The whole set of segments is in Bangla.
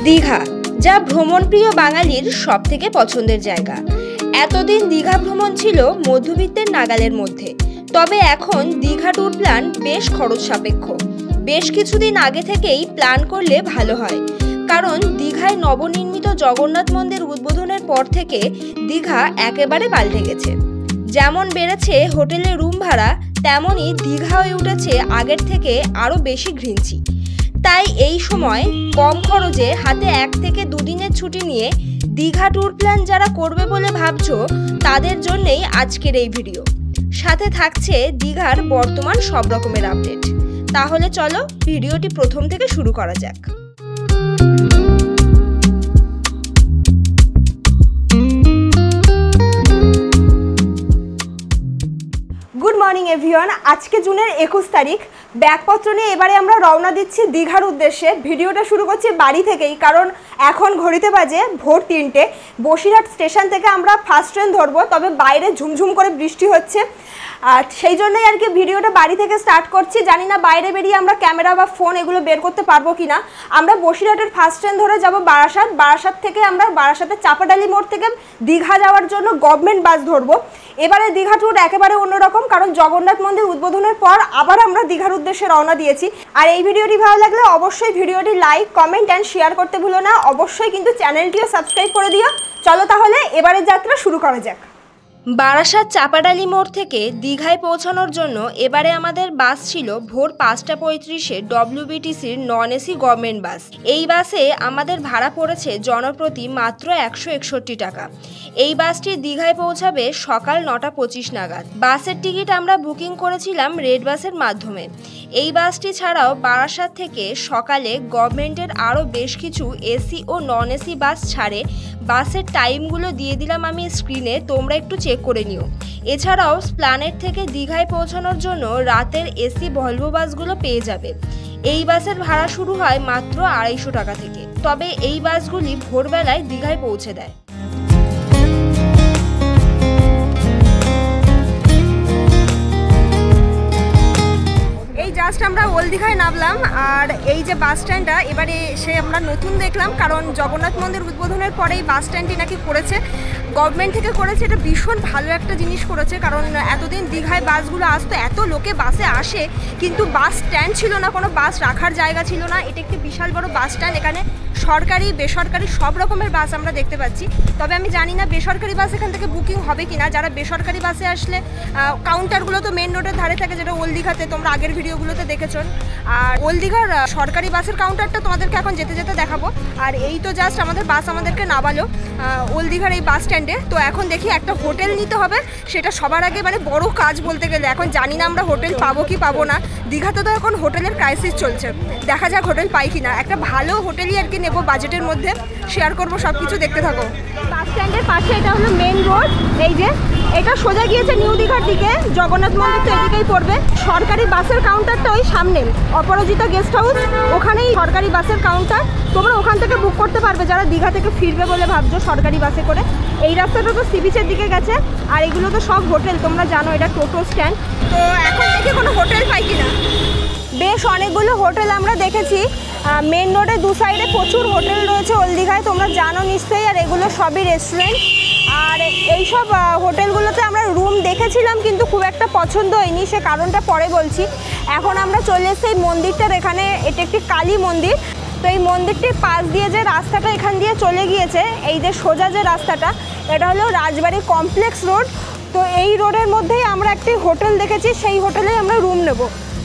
দীঘা, যা ভ্রমণপ্রিয় বাঙালির সবথেকে পছন্দের জায়গা। এতদিন দীঘা ভ্রমণ ছিল মধ্যবিত্তের নাগালের মধ্যে, তবে এখন দীঘা ট্যুর প্ল্যান বেশ খরচ সাপেক্ষ। বেশ কিছুদিন আগে থেকেই প্ল্যান করলে ভালো হয়, কারণ দীঘায় নবনির্মিত জগন্নাথ মন্দির উদ্বোধনের পর থেকে দীঘা একেবারে পাল্টে গেছে। যেমন বেড়েছে হোটেলের রুম ভাড়া, তেমনই দীঘা হয়ে উঠেছে আগের থেকে আরও বেশি ঘিঞ্চি। তাই এই সময় কম খরচে হাতে 1 থেকে 2 দিনের ছুটি নিয়ে দীঘা ট্যুর প্ল্যান যারা করবে বলে ভাবছো, তাদের জন্যই আজকের এই ভিডিও। সাথে থাকছে দীঘার বর্তমান সব রকমের আপডেট। তাহলে চলো ভিডিওটি প্রথম থেকে শুরু করা যাক। Good morning everyone. আজকে জুনের 21 তারিখ। ব্যাগপত্র নিয়ে এবারে আমরা রওনা দিচ্ছি দীঘার উদ্দেশ্যে। ভিডিওটা শুরু করছি বাড়ি থেকেই, কারণ এখন ঘড়িতে বাজে ভোর 3টে। বসিরহাট স্টেশন থেকে আমরা ফার্স্ট ট্রেন ধরবো, তবে বাইরে ঝুমঝুম করে বৃষ্টি হচ্ছে, আর সেই জন্যই আর কি ভিডিওটা বাড়ি থেকে স্টার্ট করছি। জানি না বাইরে বেরিয়ে আমরা ক্যামেরা বা ফোন এগুলো বের করতে পারবো কিনা। আমরা বসিরহাটের ফার্স্ট ট্রেন ধরে যাব বারাসাত। বারাসাত থেকে আমরা বারাসাতের চাপাডালি মোড় থেকে দীঘা যাওয়ার জন্য গভর্নমেন্ট বাস ধরবো। এবারে দীঘা ট্যুর একেবারে অন্যরকম, কারণ জগন্নাথ মন্দির উদ্বোধনের পর আবার আমরা দীঘার উদ্দেশ্যে রওনা দিয়েছি। আর এই ভিডিওটি ভালো লাগলে অবশ্যই ভিডিওটি লাইক, কমেন্ট অ্যান্ড শেয়ার করতে ভুলো না। অবশ্যই কিন্তু চ্যানেলটিও সাবস্ক্রাইব করে দিও। চলো তাহলে এবারের যাত্রা শুরু করা যাক। বারাসাত চাপাডালি মোড় থেকে দীঘায় পৌঁছানোর জন্য এবারে আমাদের বাস ছিল ভোর 5টা 35-এ WBTCর নন এসি গভর্নমেন্ট বাস। এই বাসে আমাদের ভাড়া পড়েছে জনপ্রতি মাত্র 161 টাকা। এই বাসটি দীঘায় পৌঁছাবে সকাল 9টা 25 নাগাদ। বাসের টিকিট আমরা বুকিং করেছিলাম রেড বাসের মাধ্যমে। এই বাসটি ছাড়াও বারাসাত থেকে সকালে গভর্নমেন্টের আরও বেশ কিছু এসি ও নন এসি বাস ছাড়ে। বাসের টাইমগুলো দিয়ে দিলাম আমি স্ক্রিনে, তোমরা একটু চেক করে নিও। এছাড়াও স্প্ল্যানেড থেকে দীঘায় পৌঁছানোর জন্য রাতের এসি ভলভো বাসগুলো পেয়ে যাবে। এই বাসের ভাড়া শুরু হয় মাত্র 250 টাকা থেকে, তবে এই বাসগুলি ভোরবেলায় দীঘায় পৌঁছে দেয়। জাস্ট আমরা ওল্ড দীঘায় নামলাম, আর এই যে বাস স্ট্যান্ডটা এবারে আমরা নতুন দেখলাম, কারণ জগন্নাথ মন্দির উদ্বোধনের পরে এই বাস স্ট্যান্ডটি নাকি করেছে, গভর্নমেন্ট থেকে করেছে। এটা ভীষণ ভালো একটা জিনিস করেছে, কারণ এতদিন দীঘায় বাসগুলো আসতো, এত লোকে বাসে আসে, কিন্তু বাস স্ট্যান্ড ছিল না, কোনো বাস রাখার জায়গা ছিল না। এটা একটি বিশাল বড় বাস স্ট্যান্ড। এখানে সরকারি বেসরকারি সব রকমের বাস আমরা দেখতে পাচ্ছি। তবে আমি জানি না বেসরকারি বাস এখান থেকে বুকিং হবে কিনা। যারা বেসরকারি বাসে আসলে কাউন্টারগুলো তো মেন রোডের ধারে থাকে, যেটা ওল্ড দীঘাতে তোমরা আগের ভিডিওগুলোতে দেখেছো। আর ওল্ড দীঘার সরকারি বাসের কাউন্টারটা তোমাদেরকে এখন যেতে যেতে দেখাবো। আর এই তো জাস্ট আমাদের বাস আমাদেরকে নামালো ওল্ড দীঘার এই বাস স্ট্যান্ডে। তো এখন দেখি একটা হোটেল নিতে হবে, সেটা সবার আগে মানে বড় কাজ বলতে গেলে। এখন জানি না আমরা হোটেল পাবো কি পাবো না। দীঘাতে তো এখন হোটেলের ক্রাইসিস চলছে, দেখা যাক হোটেল পাই কিনা। একটা ভালো হোটেলই আর কি নেবো, বাজেটের মধ্যে শেয়ার করবো, সব কিছু দেখতে থাকো। বাস স্ট্যান্ডের পাশে এটা হলো মেন রোড। এই যে এটা সোজা গিয়েছে নিউ দীঘার দিকে, জগন্নাথ মন্দির তো এদিকেই পড়বে। সরকারি বাসের কাউন্টারটা ওই সামনে অপরাজিতা গেস্ট হাউস, ওখানেই সরকারি বাসের কাউন্টার। তোমরা ওখান থেকে বুক করতে পারবে যারা দীঘা থেকে ফিরবে বলে ভাবছো সরকারি বাসে করে। এই রাস্তাটা তো সি বিচের দিকে গেছে, আর এগুলো তো সব হোটেল, তোমরা জানো এটা টোটো স্ট্যান্ড। তো এখন দেখি কোনো হোটেল পাই কিনা। বেশ অনেকগুলো হোটেল আমরা দেখেছি। মেন রোডে 2 সাইডে প্রচুর হোটেল রয়েছে ওল্ড দীঘায়, তোমরা জানো নিশ্চয়ই। আর এগুলো সবই রেস্টুরেন্ট। আর এইসব হোটেলগুলোতে আমরা রুম দেখেছিলাম, কিন্তু খুব একটা পছন্দ হয়নি, সে কারণটা পরে বলছি। এখন আমরা চলে এসেছি এই মন্দিরটার এখানে। এটা একটি কালী মন্দির। তো এই মন্দিরটির পাশ দিয়ে যে রাস্তাটা এখান দিয়ে চলে গিয়েছে, এই যে সোজা যে রাস্তাটা, এটা হলো রাজবাড়ি কমপ্লেক্স রোড। তো এই রোডের মধ্যেই আমরা একটি হোটেল দেখেছি, সেই হোটেলেই আমরা রুম নেব।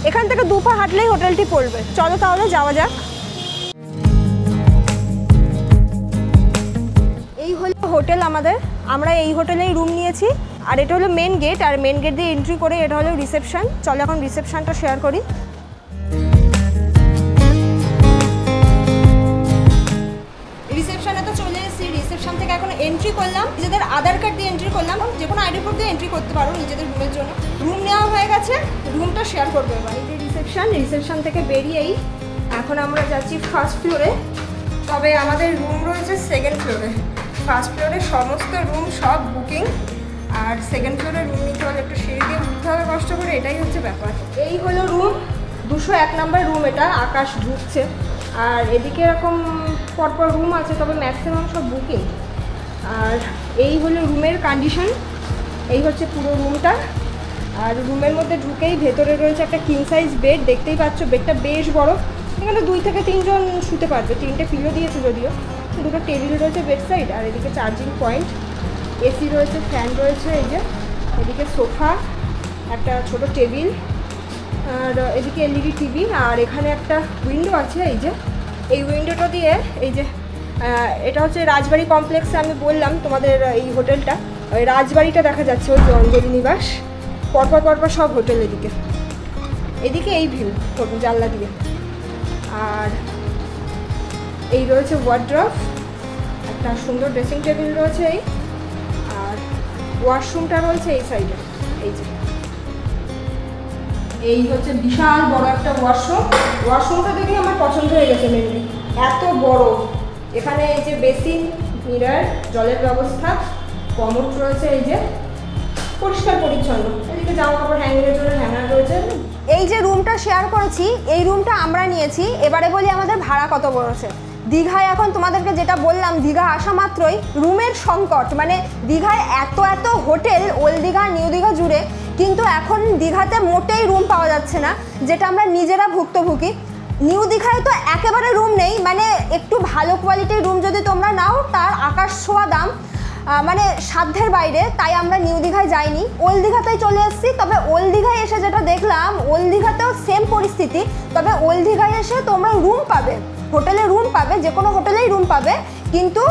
এখান থেকে 2 পা হাঁটলেই হোটেলটি পড়বে। চলো তাহলে যাওয়া যাক। এই হলো হোটেল আমাদের, আমরা এই হোটেলেই রুম নিয়েছি। আর এটা হলো মেন গেট, আর মেন গেট দিয়ে এন্ট্রি করে এটা হলো রিসেপশন। চলো এখন রিসেপশনটা শেয়ার করি। রিসেপশনে তো চলে এসেছি। রিসেপশন থেকে এখন এন্ট্রি করলাম, নিজেদের আধার কার্ড দিয়ে এন্ট্রি করলাম। যে কোনো আইডি প্রুফ দিয়ে এন্ট্রি করতে পারো নিজেদের রুমের জন্য। রুম নেওয়া হয়ে গেছে, রুমটা শেয়ার করবো এবার। এই যে রিসেপশন থেকে বেরিয়েই এখন আমরা যাচ্ছি ফার্স্ট ফ্লোরে। তবে আমাদের রুম রয়েছে 2nd ফ্লোরে। ফার্স্ট ফ্লোরে সমস্ত রুম সব বুকিং, আর 2nd ফ্লোরে রুম নিতে হলে একটু সিঁড়ি দিয়ে উঠতে হবে কষ্ট করে, এটাই হচ্ছে ব্যাপার। এই হলো রুম, 201 নম্বর রুম। এটা আকাশ ঢুকছে। আর এদিকে এরকম পরপর রুম আছে, তবে ম্যাক্সিমাম সব বুকিং। আর এই হলো রুমের কন্ডিশন, এই হচ্ছে পুরো রুমটা। আর রুমের মধ্যে ঢুকেই ভেতরে রয়েছে একটা কিং সাইজ বেড, দেখতেই পাচ্ছ বেডটা বেশ বড়, এখানে 2 থেকে 3 জন শুতে পারবে। 3টে পিলো দিয়েছে যদিও, 2টো টেবিল রয়েছে বেড সাইড, আর এদিকে চার্জিং পয়েন্ট, এসি রয়েছে, ফ্যান রয়েছে, এই যে এদিকে সোফা, একটা ছোট টেবিল, আর এদিকে এলইডি টিভি। আর এখানে একটা উইন্ডো আছে, এই যে এই উইন্ডোটা দিয়ে এই যে এটা হচ্ছে রাজবাড়ি কমপ্লেক্সে আমি বললাম তোমাদের এই হোটেলটা, ওই রাজবাড়িটা দেখা যাচ্ছে, ওই অঞ্জলি নিবাস, পরপর সব হোটেল। এদিকে এই ভিউ জানলা দিয়ে। আর এই রয়েছে ওয়ার্ড্রপ, একটা সুন্দর ড্রেসিং টেবিল রয়েছে এই, আর ওয়াশরুমটা রয়েছে এই সাইডে। এই যে এই হচ্ছে বিশাল বড় একটা ওয়াশরুমটা দেখে আমার পছন্দ হয়ে গেছে মেনলি, এত বড়। এখানে এই যে বেসিন, মিরার, জলের ব্যবস্থা, কমোড রয়েছে, এই যে পরিষ্কার পরিচ্ছন্ন। এদিকে জামা কাপড় হ্যাঙ্গারের জন্য হ্যাঙ্গার রয়েছে। এই যে রুমটা শেয়ার করেছি, এই রুমটা আমরা নিয়েছি। এবারে বলি আমাদের ভাড়া কত পড়েছে। দীঘায় এখন তোমাদেরকে যেটা বললাম, দীঘা আসা মাত্রই রুমের সংকট, মানে দীঘায় এত hotel, old Digha new Digha জুড়ে, কিন্তু এখন দীঘাতে মোটেই রুম পাওয়া যাচ্ছে না, যেটা আমরা নিজেরা ভুক্তভোগী। নিউ দীঘায় তো একেবারে রুম নেই, মানে একটু ভালো কোয়ালিটির রুম যদি তোমরা নাও তার আকাশ ছোঁয়া দাম, মানে সাধ্যের বাইরে। তাই আমরা নিউ দীঘায় যাইনি, ওল্ড দীঘাতেই চলে এসেছি। তবে ওল্ড দীঘায় এসে যেটা দেখলাম, ওল্ড দীঘাতেও সেম পরিস্থিতি, তবে ওল্ড দীঘায় এসে তোমরা রুম পাবে, হোটেলে রুম পাবে, যে কোনো হোটেলেই রুম পাবে, কিন্তু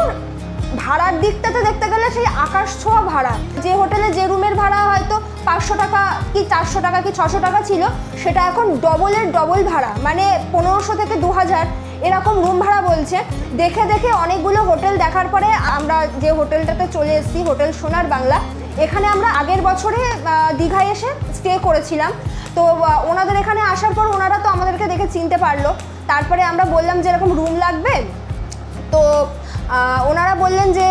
ভাড়ার দিকটাতে দেখতে গেলে সেই আকাশ ছোঁয়া ভাড়া। যে হোটেলে যে রুমের ভাড়া হয়তো 500 টাকা কি 400 টাকা কি 600 টাকা ছিল, সেটা এখন ডবল ভাড়া, মানে 1500 থেকে 2000 এরকম রুম ভাড়া বলছে। দেখে অনেকগুলো হোটেল দেখার পরে আমরা যে হোটেলটাতে চলে এসেছি, হোটেল সোনার বাংলা, এখানে আমরা আগের বছরে দীঘায় এসে স্টে করেছিলাম। তো ওনাদের এখানে আসার পর ওনারা তো আমাদেরকে দেখে চিনতে পারলো। তারপরে আমরা বললাম যে এরকম রুম লাগবে, তো ওনারা বললেন যে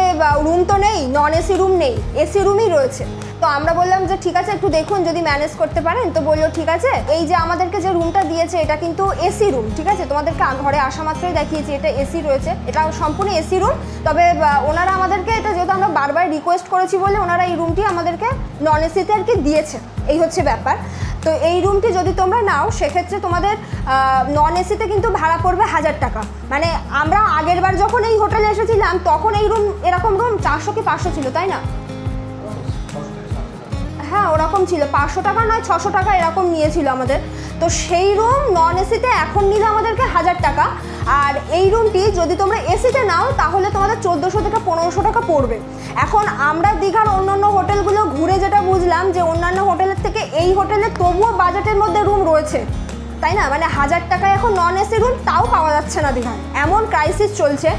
রুম তো নেই, নন এসি রুম নেই, এসি রুমই রয়েছে। তো আমরা বললাম যে ঠিক আছে, একটু দেখুন যদি ম্যানেজ করতে পারেন। তো বললো ঠিক আছে। এই যে আমাদেরকে যে রুমটা দিয়েছে এটা কিন্তু এসি রুম, ঠিক আছে, তোমাদেরকে ঘরে আসা মাত্রই দেখিয়েছি, এটা এসি রয়েছে, এটা সম্পূর্ণ এসি রুম। তবে ওনারা আমাদেরকে, এটা যেহেতু আমরা বারবার রিকোয়েস্ট করেছি বলে ওনারা এই রুমটি আমাদেরকে নন এসিতে আর কি দিয়েছে, এই হচ্ছে ব্যাপার। তো এই রুমটি যদি তোমরা নাও সেক্ষেত্রে তোমাদের নন এসিতে কিন্তু ভাড়া পড়বে 1000 টাকা। মানে আমরা আগের বার যখন এই হোটেলে এসেছিলাম তখন এই রুম, এরকম রুম 400 কি 500 ছিল, তাই না? হ্যাঁ, ওরকম ছিল, 500 টাকা নয় 600 টাকা এরকম নিয়েছিল আমাদের। তো সেই রুম নন এসিতে এখন নিলে আমাদেরকে 1000 টাকা। আর এই রুমটি যদি তোমরা এসিতে নাও তাহলে তোমাদের 1400 থেকে 1500 টাকা পড়বে। এখন আমরা দীঘার অন্যান্য হোটেলগুলো ঘুরে যেটা বুঝলাম যে অন্যান্য হোটেলের থেকে এই হোটেলে তবুও বাজেটের মধ্যে রুম রয়েছে, তাই না? মানে 1000 টাকায় এখন নন এসি রুম তাও পাওয়া যাচ্ছে না দীঘায়, এমন ক্রাইসিস চলছে।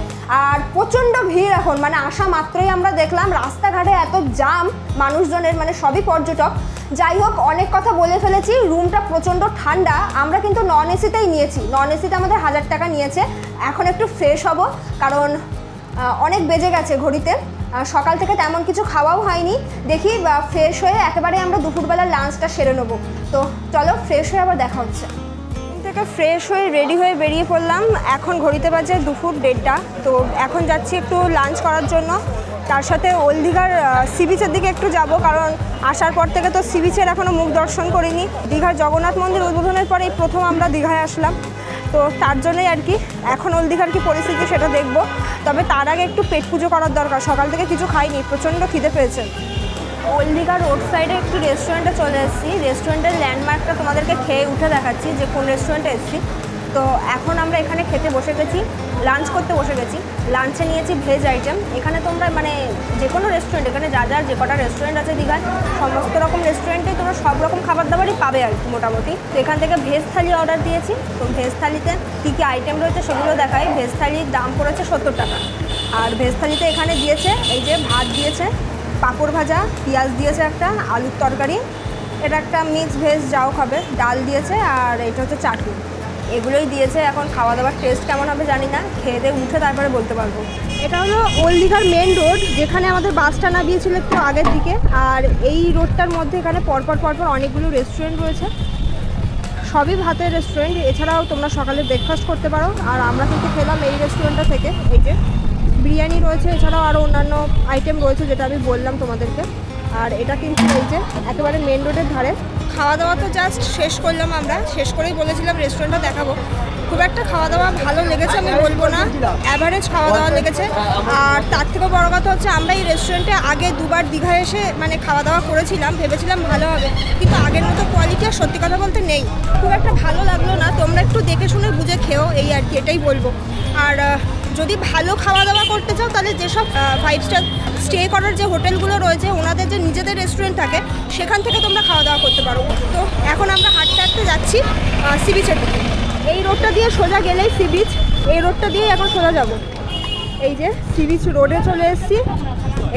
আর প্রচণ্ড ভিড় এখন, মানে আসা মাত্রই আমরা দেখলাম রাস্তাঘাটে এত জাম মানুষজনের, মানে সবই পর্যটক। যাই হোক, অনেক কথা বলে ফেলেছি। রুমটা প্রচণ্ড ঠান্ডা, আমরা কিন্তু নন এসিতেই নিয়েছি, নন এসিতে আমাদের 1000 টাকা নিয়েছে। এখন একটু ফ্রেশ হব, কারণ অনেক বেজে গেছে ঘড়িতে, সকাল থেকে তেমন কিছু খাওয়াও হয়নি। দেখি ফ্রেশ হয়ে একেবারে আমরা দুপুরবেলার লাঞ্চটা সেরে নেবো। তো চলো ফ্রেশ হয়ে আবার দেখা হচ্ছে। থেকে ফ্রেশ হয়ে রেডি হয়ে বেরিয়ে পড়লাম। এখন ঘড়িতে বাজে দুপুর 1:30। তো এখন যাচ্ছি একটু লাঞ্চ করার জন্য, তার সাথে ওল্ড দীঘার সি বিচের দিকে একটু যাব, কারণ আসার পর থেকে তো সি বিচের এখনও মুখ দর্শন করিনি। দীঘার জগন্নাথ মন্দির উদ্বোধনের পরেই প্রথম আমরা দীঘায় আসলাম, তো তার জন্যই আর কি এখন ওল্ড দীঘার কী পরিস্থিতি সেটা দেখব। তবে তার আগে একটু পেট পুজো করার দরকার, সকাল থেকে কিছু খাইনি, প্রচণ্ড খিদে পেয়েছে। ওল্ড দীঘা রোড সাইডে একটু রেস্টুরেন্টে চলে এসেছি। রেস্টুরেন্টের ল্যান্ডমার্কটা তোমাদেরকে খেয়ে উঠে দেখাচ্ছি যে কোন রেস্টুরেন্টে এসেছি। তো এখন আমরা এখানে খেতে বসে গেছি, লাঞ্চ করতে বসে গেছি। লাঞ্চে নিয়েছি ভেজ আইটেম। এখানে তোমরা মানে যে কোনো রেস্টুরেন্ট, এখানে যা যে কটা রেস্টুরেন্ট আছে দীঘায়, সমস্ত রকম রেস্টুরেন্টেই তোমরা সব রকম খাবার দাবারই পাবে আর কি মোটামুটি। তো এখান থেকে ভেজ থালি অর্ডার দিয়েছি। তো ভেজ থালিতে কী কী আইটেম রয়েছে সেগুলো দেখাই। ভেজ থালির দাম পড়েছে 70 টাকা। আর ভেজ থালিতে এখানে দিয়েছে এই যে ভাত দিয়েছে, পাঁপড় ভাজা, পেঁয়াজ দিয়েছে, একটা আলুর তরকারি, এটা একটা মিক্স ভেজ যাও খাবে, ডাল দিয়েছে, আর এটা হচ্ছে চাটনি। এগুলোই দিয়েছে। এখন খাওয়া দাওয়ার টেস্ট কেমন হবে জানি না, খেয়ে দিয়ে উঠে তারপরে বলতে পারবো। এটা হলো ওল্ড দীঘার মেন রোড, যেখানে আমাদের বাসটা নামিয়েছিল একটু আগের দিকে। আর এই রোডটার মধ্যে এখানে পরপর অনেকগুলো রেস্টুরেন্ট রয়েছে, সবই ভাতের রেস্টুরেন্ট, এছাড়াও তোমরা সকালে ব্রেকফাস্ট করতে পারো। আর আমরা কিন্তু খেলাম এই রেস্টুরেন্টটা থেকে। এই যে বিরিয়ানি রয়েছে, এছাড়াও আরও অন্যান্য আইটেম রয়েছে যেটা আমি বললাম তোমাদেরকে। আর এটা কিন্তু এই যে একেবারে মেন রোডের ধারে। খাওয়া দাওয়া তো জাস্ট শেষ করলাম, আমরা শেষ করেই বলেছিলাম রেস্টুরেন্টটা দেখাবো। খুব একটা খাওয়া দাওয়া ভালো লেগেছে আমি বলবো না, অ্যাভারেজ খাওয়া দাওয়া লেগেছে। আর তার থেকে বড় কথা হচ্ছে আমরা এই রেস্টুরেন্টে আগে দুবার দীঘায় এসে মানে খাওয়া দাওয়া করেছিলাম, ভেবেছিলাম ভালো হবে, কিন্তু আগের মতো কোয়ালিটি আর সত্যি কথা বলতে নেই, খুব একটা ভালো লাগলো না। তোমরা একটু দেখে শুনে বুঝে খেও, এই আর কি, এটাই বলবো। আর যদি ভালো খাওয়া দাওয়া করতে চাও তাহলে যেসব 5 স্টার স্টে করার যে হোটেলগুলো রয়েছে ওনাদের যে নিজেদের রেস্টুরেন্ট থাকে সেখান থেকে তোমরা খাওয়া দাওয়া করতে পারো। তো এখন আমরা হাঁটতে হাঁটতে যাচ্ছি সি বিচের দিকে। এই রোডটা দিয়ে সোজা গেলেই সি বিচ, এই রোডটা দিয়েই এখন সোজা যাব। এই যে সি বিচ রোডে চলে এসেছি,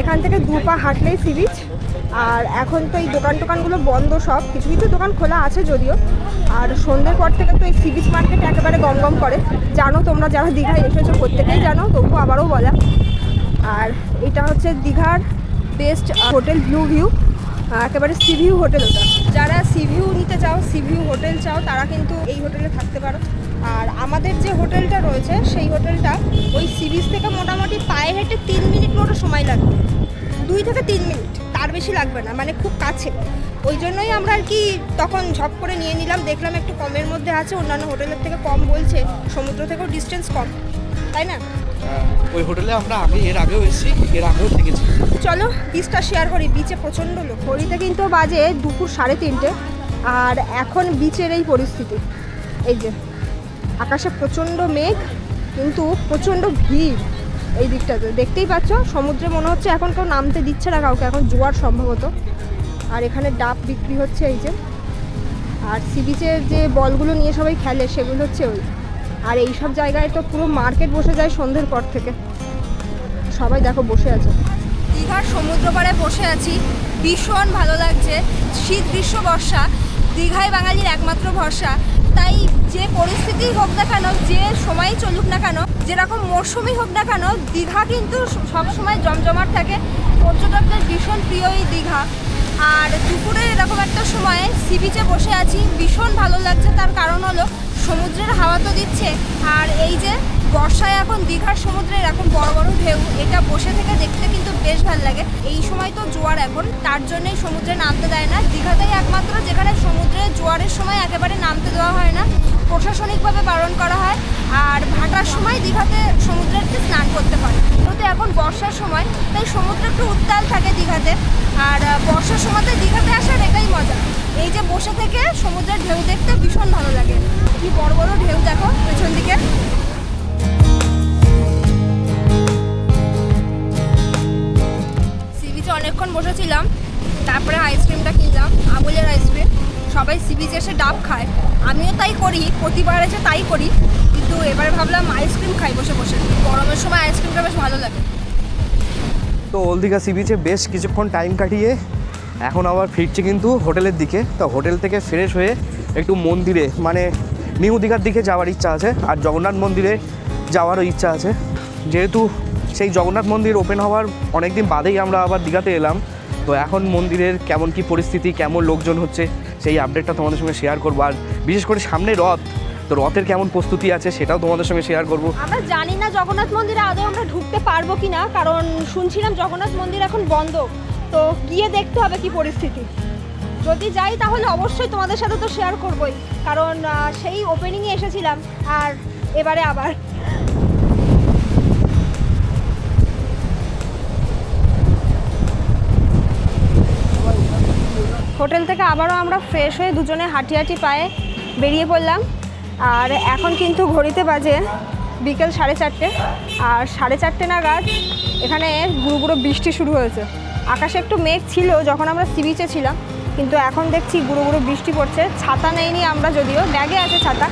এখান থেকে 2 পা হাঁটলেই সি বিচ। আর এখন তো এই টোকানগুলো বন্ধ, সব কিছু কিছু দোকান খোলা আছে যদিও। আর সন্ধ্যের পর থেকে তো এই সি বিচ মার্কেট একেবারে গম করে, জানো তোমরা যারা দীঘায় এসেছো প্রত্যেকেই জানো, তবুও আবারও বলা। আর এটা হচ্ছে দীঘার বেস্ট হোটেল ব্লু ভিউ, একেবারে সি ভিউ হোটেল। ওটা যারা সি ভিউ নিতে চাও, সি ভিউ হোটেল চাও, তারা কিন্তু এই হোটেলে থাকতে পারো। আর আমাদের যে হোটেলটা রয়েছে সেই হোটেলটা ওই সি বিচ থেকে মোটামুটি পায়ে হেঁটে 3 মিনিট মতো সময় লাগবে, 2 থেকে 3 মিনিট, তার বেশি লাগবে না, মানে খুব কাছে। ওই জন্যই আমরা আর কি তখন ঝপ করে নিয়ে নিলাম, দেখলাম একটু কমের মধ্যে আছে, অন্যান্য হোটেলের থেকে কম বলছে, সমুদ্র থেকেও ডিস্টেন্স কম, তাই না? ওই হোটেলে আমরা এর আগেও এসেছি, এর আগেও থেকেছি। চলো বিচটা শেয়ার করি। বিচে প্রচণ্ড লোক, ঘড়িতে কিন্তু বাজে দুপুর 3:30, আর এখন বিচের এই পরিস্থিতি। এই যে আকাশে প্রচণ্ড মেঘ, কিন্তু প্রচণ্ড ভিড় এই দিকটাতে, দেখতেই পাচ্ছ। সমুদ্রে মনে হচ্ছে এখন কেউ নামতে দিচ্ছে না কাউকে, এখন জোয়ার সম্ভবত। আর এখানে ডাব বিক্রি হচ্ছে এই যে। আর সি বিচের যে বলগুলো নিয়ে সবাই খেলে সেগুলো হচ্ছে ওই। আর এই সব জায়গায় তো পুরো মার্কেট বসে যায় সন্ধ্যের পর থেকে, সবাই দেখো বসে আছে। দীঘার সমুদ্র পাড়ে বসে আছি, ভীষণ ভালো লাগছে। শীত গ্রীষ্ম বর্ষা দীঘায় বাঙালির একমাত্র ভরসা। তাই যে পরিস্থিতি হোক না কেন, যে সময় চলুক না কেন, যেরকম মরশুমি হোক না কেন, দীঘা কিন্তু সবসময় জমজমাট থাকে। পর্যটকদের ভীষণ প্রিয় এই দীঘা। আর দুপুরে এরকম একটা সময়ে সি বিচে বসে আছি, ভীষণ ভালো লাগছে। তার কারণ হলো সমুদ্রের হাওয়া তো দিচ্ছে, আর এই যে বর্ষায় এখন দীঘার সমুদ্রে এরকম বড় বড় ঢেউ, এটা বসে থেকে দেখতে কিন্তু বেশ ভালো লাগে। এই সময় তো জোয়ার এখন, তার জন্যই সমুদ্রে নামতে দেয় না। দীঘাতেই একমাত্র যেখানে সমুদ্রে জোয়ারের সময় একেবারে নামতে দেওয়া হয় না, প্রশাসনিকভাবে বারণ করা হয়। আর ভাটার সময় দীঘাতে সমুদ্রেতে স্নান করতে পারে। তো এখন বর্ষার সময়, তাই সমুদ্র একটু উত্তাল থাকে দীঘাতে। আর বর্ষার সময়তে দীঘাতে আসার এটাই মজা, এই যে বসে থেকে সমুদ্রের ঢেউ দেখতে ভীষণ ভালো লাগে। কি বড় বড় ঢেউ দেখো পেছন দিকে। সি বিচে অনেকক্ষণ বসেছিলাম, তারপরে আইসক্রিমটা কিনলাম, আমুলের আইসক্রিম। সবাই সি বিচে এসে ডাব খায়, আমিও তাই করি, প্রতিবার এসে তাই করি, কিন্তু এবারে ভাবলাম আইসক্রিম খাই বসে বসে। গরমের সময় আইসক্রিমটা বেশ ভালো লাগে। তো ওল্ড দীঘা সি বিচে বেশ কিছুক্ষণ টাইম কাটিয়ে এখন আবার ফিরছি কিন্তু হোটেলের দিকে। তো হোটেল থেকে ফ্রেশ হয়ে একটু মন্দিরে, মানে নিউ দীঘার দিকে যাওয়ার ইচ্ছা আছে, আর জগন্নাথ মন্দিরে যাওয়ারও ইচ্ছা আছে। যেহেতু সেই জগন্নাথ মন্দির ওপেন হওয়ার অনেক দিন বাদেই আমরা আবার দীঘাতে এলাম, তো এখন মন্দিরের কেমন কি পরিস্থিতি, কেমন লোকজন হচ্ছে, সেই আপডেটটা তোমাদের সঙ্গে শেয়ার করবো। আর বিশেষ করে সামনে রথ, তো রথের কেমন প্রস্তুতি আছে সেটাও তোমাদের সঙ্গে শেয়ার করবো। আমরা জানি না জগন্নাথ মন্দিরে আদৌ আমরা ঢুকতে পারবো কিনা, কারণ শুনছিলাম জগন্নাথ মন্দির এখন বন্ধ, তো গিয়ে দেখতে হবে কি পরিস্থিতি। যদি যাই তাহলে অবশ্যই তোমাদের সাথে তো শেয়ার করবোই, কারণ সেই ওপেনিংয়ে এসেছিলাম আর এবারে আবার। হোটেল থেকে আবারও আমরা ফ্রেশ হয়ে দুজনে হাঁটি হাঁটি পায়ে বেরিয়ে পড়লাম। আর এখন কিন্তু ঘড়িতে বাজে বিকেল 4:30, আর 4:30 নাগাদ এখানে গুঁড়ো গুঁড়ো বৃষ্টি শুরু হয়েছে। আকাশে একটু মেঘ ছিল যখন আমরা সি বিচে ছিলাম, কিন্তু এখন দেখছি গুঁড়ো গুঁড়ো বৃষ্টি পড়ছে। ছাতা নেইনি আমরা, যদিও ব্যাগে আছে ছাতা,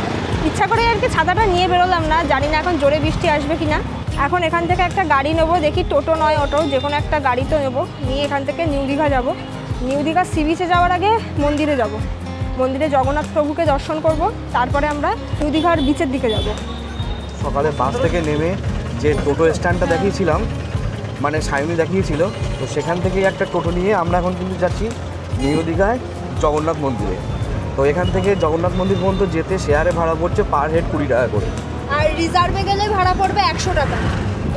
ইচ্ছা করে আর কি ছাতাটা নিয়ে বেরোলাম না, জানি না এখন জোরে বৃষ্টি আসবে কিনা। এখন এখান থেকে একটা গাড়ি নেবো, দেখি টোটো নয় অটো, যে কোনো একটা গাড়ি তো নেবো, নিয়ে এখান থেকে নিউ দীঘা যাবো। নিউ দীঘা সি বিচে যাওয়ার আগে মন্দিরে যাব, মন্দিরে জগন্নাথ প্রভুকে দর্শন করব, তারপরে আমরা নিউ দীঘার বিচের দিকে যাব। সকালে বাস থেকে নেমে যে টোটো স্ট্যান্ডটা দেখিয়েছিলাম, মানে সায়নী দেখিয়েছিল, তো সেখান থেকেই একটা টোটো নিয়ে আমরা এখন কিন্তু যাচ্ছি নিউ দীঘায় জগন্নাথ মন্দিরে। তো এখান থেকে জগন্নাথ মন্দির পর্যন্ত যেতে শেয়ারে ভাড়া পড়ছে পার হেড 20 টাকা করে, আর রিজার্ভে গেলে ভাড়া পড়বে 100 টাকা।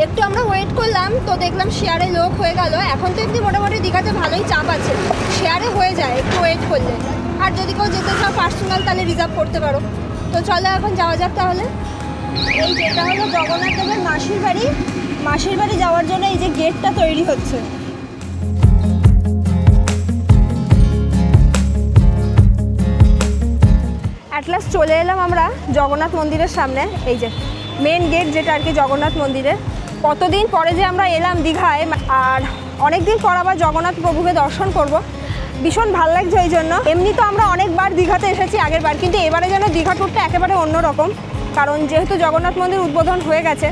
একটু আমরা ওয়েট করলাম তো দেখলাম শেয়ারে লোক হয়ে গেল। এখন তো এমনি মোটামুটি দীঘাতে ভালোই চাপ আছে, শেয়ারে হয়ে যায় একটু ওয়েট করলে। আর যদি কেউ যেতে চাও পার্সোনাল তাহলে রিজার্ভ করতে পারো। তো চলো এখন যাওয়া যাক তাহলে। এই যেটা হলো জগন্নাথ দেবের মাসির বাড়ি। মাসির বাড়ি যাওয়ার জন্য এই যে গেটটা তৈরি হচ্ছে। অ্যাট লাস্ট চলে এলাম আমরা জগন্নাথ মন্দিরের সামনে। এই যে মেন গেট যেটা আর কি জগন্নাথ মন্দিরের। কতদিন পরে যে আমরা এলাম দীঘায়, আর অনেক দিন পর আবার জগন্নাথ প্রভুকে দর্শন করব, ভীষণ ভালো লাগছে। এই জন্য এমনি তো আমরা অনেকবার দীঘাতে এসেছি আগের বার, কিন্তু এবারে যেন দীঘা ট্যুরটা একেবারে অন্যরকম, কারণ যেহেতু জগন্নাথ মন্দির উদ্বোধন হয়ে গেছে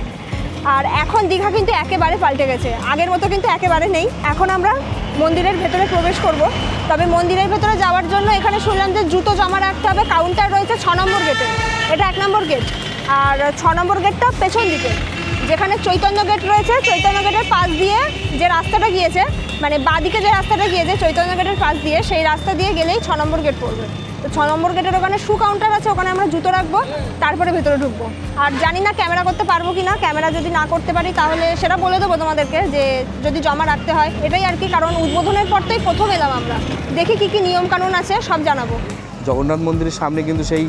আর এখন দীঘা কিন্তু একেবারে পাল্টে গেছে, আগের মতো কিন্তু একেবারে নেই। এখন আমরা মন্দিরের ভেতরে প্রবেশ করব। তবে মন্দিরের ভেতরে যাওয়ার জন্য এখানে শুনলাম যে জুতো জমা রাখতে হবে। কাউন্টার রয়েছে 6 নম্বর গেটে, এটা 1 নম্বর গেট, আর 6 নম্বর গেটটা পেছন দিকে। যেখানে চৈতন্য গেট রয়েছে, চৈতন্য গেটের পাশ দিয়ে যে রাস্তাটা গিয়েছে, মানে বাঁদিকে যে রাস্তাটা গিয়েছে চৈতন্য গেটের পাশ দিয়ে, সেই রাস্তা দিয়ে গেলেই 6 নম্বর গেট পড়বে। তো 6 নম্বর গেটের ওখানে শু কাউন্টার আছে, ওখানে আমরা জুতো রাখবো, তারপরে ভেতরে ঢুকবো। আর জানি না ক্যামেরা করতে পারবো কি না, ক্যামেরা যদি না করতে পারি তাহলে সেটা বলে দেবো তোমাদেরকে, যে যদি জমা রাখতে হয়। এটাই আর কি, কারণ উদ্বোধনের পর তোই প্রথম এলাম আমরা, দেখি কী কী নিয়মকানুন আছে সব জানাবো। জগন্নাথ মন্দিরের সামনে কিন্তু সেই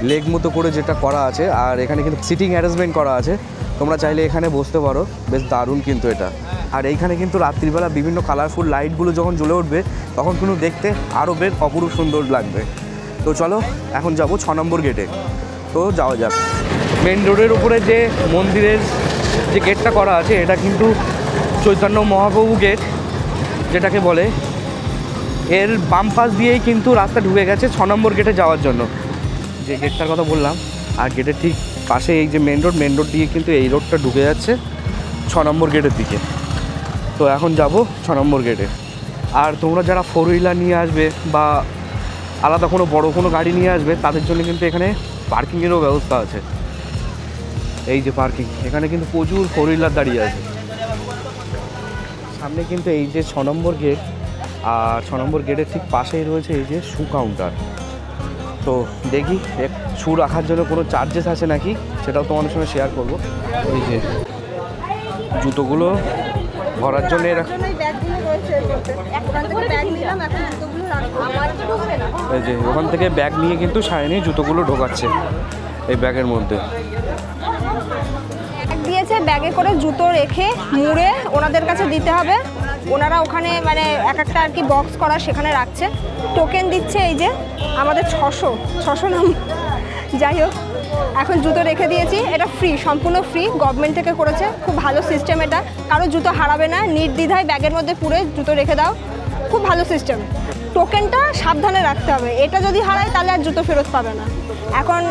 লেক মতো করে যেটা করা আছে, আর এখানে কিন্তু সিটিং অ্যারেঞ্জমেন্ট করা আছে, তোমরা চাইলে এখানে বসতে পারো, বেশ দারুণ কিন্তু এটা। আর এইখানে কিন্তু রাত্রিবেলা বিভিন্ন কালারফুল লাইটগুলো যখন জ্বলে উঠবে তখন কিন্তু দেখতে আরও বেশ অপরূপ সুন্দর লাগবে। তো চলো এখন যাব 6 নম্বর গেটে। তো যাওয়া যাক। মেন রোডের উপরে যে মন্দিরের যে গেটটা করা আছে এটা কিন্তু চৈতন্য মহাপ্রভু গেট যেটাকে বলে। এর বাম পাশ দিয়েই কিন্তু রাস্তা ঢুকে গেছে 6 নম্বর গেটে যাওয়ার জন্য, যে গেটটার কথা বললাম। আর গেটের ঠিক পাশে এই যে মেন রোড দিয়ে কিন্তু এই রোডটা ঢুকে যাচ্ছে 6 নম্বর গেটের দিকে। তো এখন যাব 6 নম্বর গেটে। আর তোমরা যারা 4 হুইলার নিয়ে আসবে বা আলাদা কোনো বড় কোনো গাড়ি নিয়ে আসবে তাদের জন্য কিন্তু এখানে পার্কিংয়েরও ব্যবস্থা আছে। এই যে পার্কিং, এখানে কিন্তু প্রচুর 4 হুইলার দাঁড়িয়ে আছে। সামনে কিন্তু এই যে 6 নম্বর গেট, আর 6 নম্বর গেটের ঠিক পাশেই রয়েছে এই যে শু কাউন্টার। তো দেখি শু রাখার জন্য কোনো চার্জেস আছে নাকি, সেটাও তোমাদের সঙ্গে শেয়ার করবো। এই যে জুতোগুলো ভরার জন্য এই যে ওখান থেকে ব্যাগ নিয়ে কিন্তু সায়নী জুতোগুলো ঢোকাচ্ছে এই ব্যাগের মধ্যে। ব্যাগ দিয়েছে, ব্যাগে করে জুতো রেখে মুড়ে ওনাদের কাছে দিতে হবে। ওনারা ওখানে মানে একটা আর কি বক্স করা সেখানে রাখছে, টোকেন দিচ্ছে। এই যে আমাদের 600 নাম, যাই হোক এখন জুতো রেখে দিয়েছি। এটা ফ্রি, সম্পূর্ণ ফ্রি, গভর্নমেন্ট থেকে করেছে, খুব ভালো সিস্টেম এটা। কারো জুতো হারাবে না, নির্দ্বিধায় ব্যাগের মধ্যে পুরে জুতো রেখে দাও, খুব ভালো সিস্টেম। টোকেনটা সাবধানে রাখতে হবে, এটা যদি হারায় তাহলে আর জুতো ফেরত পাবে না। এখন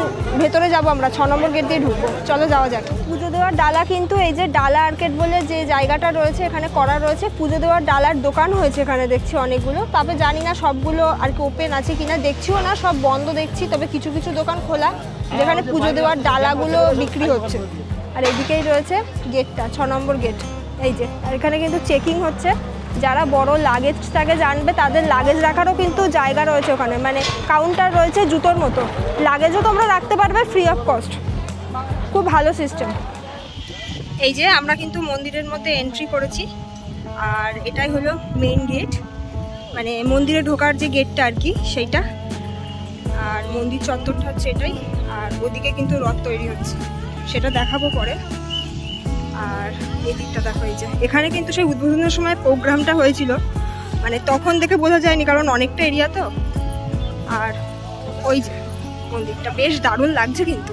ভেতরে যাব আমরা, 6 নম্বর গেট দিয়ে ঢুকবো, চলো যাওয়া যাক। পুজো দেওয়ার ডালা কিন্তু এই যে ডালা আর্কেড বলে যে জায়গাটা রয়েছে এখানে করা রয়েছে। পুজো দেওয়ার ডালার দোকান হয়েছে এখানে দেখছি অনেকগুলো, তবে জানি না সবগুলো আর কি ওপেন আছে কিনা, দেখছিও না, সব বন্ধ দেখছি। তবে কিছু কিছু দোকান খোলা যেখানে পুজো দেওয়ার ডালাগুলো বিক্রি হচ্ছে। আর এদিকেই রয়েছে গেটটা, 6 নম্বর গেট। এই যে আর এখানে কিন্তু চেকিং হচ্ছে, যারা বড় লাগেজটাকে জানবে তাদের লাগেজ রাখারও কিন্তু জায়গা রয়েছে ওখানে, মানে কাউন্টার রয়েছে জুতোর মতো, লাগেজও তোমরা রাখতে পারবে ফ্রি অফ কস্ট, খুব ভালো সিস্টেম। এই যে আমরা কিন্তু মন্দিরের মধ্যে এন্ট্রি করেছি, আর এটাই হলো মেইন গেট, মানে মন্দিরে ঢোকার যে গেটটা আর কি সেইটা। আর মন্দির চত্বরটা হচ্ছে এটাই, আর ওদিকে কিন্তু রথ তৈরি হচ্ছে, সেটা দেখাবো পরে। আর এই দিকটা দেখো, এই যে এখানে কিন্তু সেই উদ্বোধনের সময় প্রোগ্রামটা হয়েছিল, মানে তখন দেখে বোঝা যায়নি কারণ অনেকটা এরিয়া তো। আর ওই যে মন্দিরটা বেশ দারুণ লাগছে কিন্তু।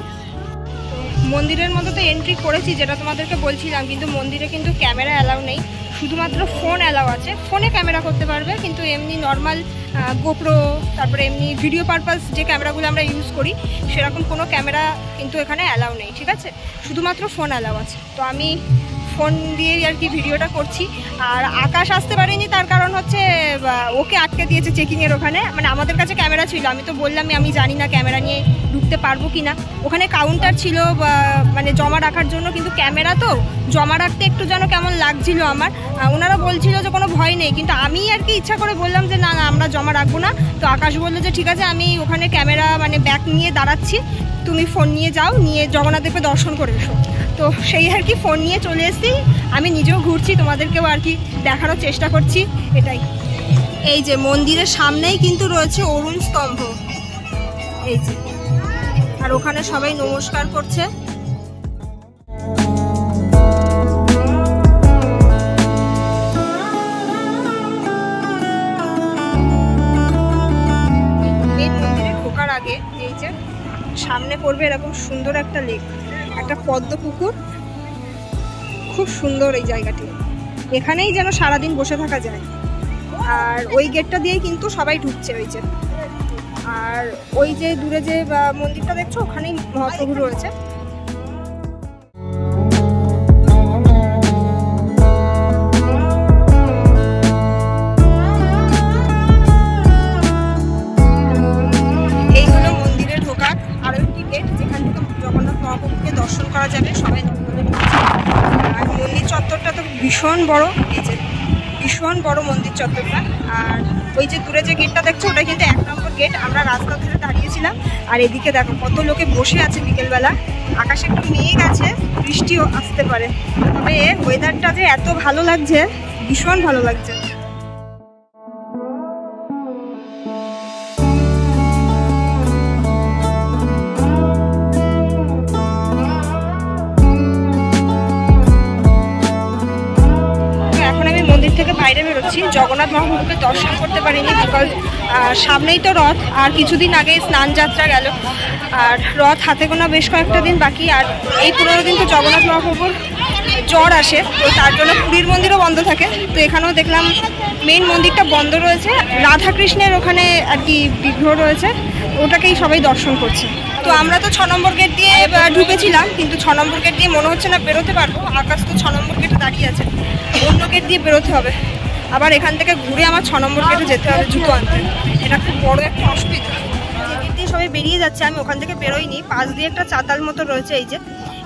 মন্দিরের মধ্যে তো এন্ট্রি করেছি যেটা তোমাদেরকে বলছিলাম, কিন্তু মন্দিরে কিন্তু ক্যামেরা অ্যালাউ নেই, শুধুমাত্র ফোন অ্যালাউ আছে। ফোনে ক্যামেরা করতে পারবে, কিন্তু এমনি নর্মাল গোপ্রো, তারপরে এমনি ভিডিও পারপাস যে ক্যামেরাগুলো আমরা ইউজ করি সেরকম কোনো ক্যামেরা কিন্তু এখানে অ্যালাউ নেই, ঠিক আছে? শুধুমাত্র ফোন অ্যালাউ আছে। তো আমি ফোন দিয়েই আর কি ভিডিওটা করছি। আর আকাশ আসতে পারেনি, তার কারণ হচ্ছে ওকে আটকে দিয়েছে চেকিংয়ের ওখানে। মানে আমাদের কাছে ক্যামেরা ছিল, আমি তো বললাম আমি জানি না ক্যামেরা নিয়ে ঢুকতে পারবো কি না। ওখানে কাউন্টার ছিল মানে জমা রাখার জন্য, কিন্তু ক্যামেরা তো জমা রাখতে একটু যেন কেমন লাগছিল আমার। ওনারা বলছিল যে কোনো ভয় নেই, কিন্তু আমি আর কি ইচ্ছা করে বললাম যে না না আমরা জমা রাখবো না। তো আকাশ বললো যে ঠিক আছে, আমি ওখানে ক্যামেরা মানে ব্যাগ নিয়ে দাঁড়াচ্ছি, তুমি ফোন নিয়ে যাও, নিয়ে জগন্নাথ দেবকে দর্শন করে এসো। তো সেই আর কি ফোন নিয়ে চলে এসেছি। আমি নিজেও ঘুরছি, তোমাদেরকেও আর কি দেখানোর চেষ্টা করছি এটাই। এই যে মন্দিরের সামনেই কিন্তু রয়েছে অরুণ স্তম্ভ, এই যে, আর ওখানে সবাই নমস্কার করছে। ঢোকার আগে এই যে সামনে পড়বে এরকম সুন্দর একটা লেক, একটা পদ্ম পুকুর, খুব সুন্দর এই জায়গাটি। এখানেই যেন সারাদিন বসে থাকা যায়। আর ওই গেটটা দিয়েই কিন্তু সবাই ঢুকছে, ওই যে। আর ওই যে দূরে যে মন্দিরটা দেখছো, ওখানেই মহাপ্রভু রয়েছে। এই হলো মন্দিরে ঢোকার আরো একটি গেট, যেখান থেকে জগন্নাথ মহাপ্রভুকে দর্শন করা যাবে। সবাই আর মন্দির চত্বরটা তো ভীষণ বড়, এই যে ভীষণ বড় মন্দির চত্বরটা। আর ওই যে দূরে যে গেটটা দেখছো, ওটা কিন্তু 1 নম্বর গেট। আমরা রাস্তা ধরে দাঁড়িয়েছিলাম, আর এদিকে দেখো কত লোকে বসে আছে বিকেলবেলা। আকাশে একটু মেঘ আছে, বৃষ্টিও আসতে পারে, তবে ওয়েদারটা যে এত ভালো লাগছে, ভীষণ ভালো লাগছে। থেকে বাইরে বেরোচ্ছি, জগন্নাথ মহাপ্রভুকে দর্শন করতে পারিনি, বিকজ সামনেই তো রথ, আর কিছুদিন আগে স্নান যাত্রা গেল, আর রথ হাতে গোনা বেশ কয়েকটা দিন বাকি। আর এই 15 দিন তো জগন্নাথ মহাপ্রভুর জ্বর আসে, তো তার জন্য পুরীর মন্দিরও বন্ধ থাকে। তো এখানেও দেখলাম মেইন মন্দিরটা বন্ধ রয়েছে, রাধাকৃষ্ণের ওখানে আর কি বিগ্রহ রয়েছে, ওটাকেই সবাই দর্শন করছে। তো আমরা তো 6 নম্বর গেট দিয়ে ঢুকেছিলাম, কিন্তু 6 নম্বর গেট দিয়ে মনে হচ্ছে না বেরোতে পারবো। আকাশ তো 6 নম্বর গেটে দাঁড়িয়ে আছে, অন্য গেট দিয়ে বেরোতে হবে। আবার এখান থেকে ঘুরে আমার 6 নম্বর গেটে যেতে হবে জুতো আনতে, এটা খুব বড় একটা অসুবিধা। যে গেট দিয়ে সবাই বেরিয়ে যাচ্ছে, আমি ওখান থেকে বেরোইনি। পাশ দিয়ে একটা চাতাল মতো রয়েছে, এই যে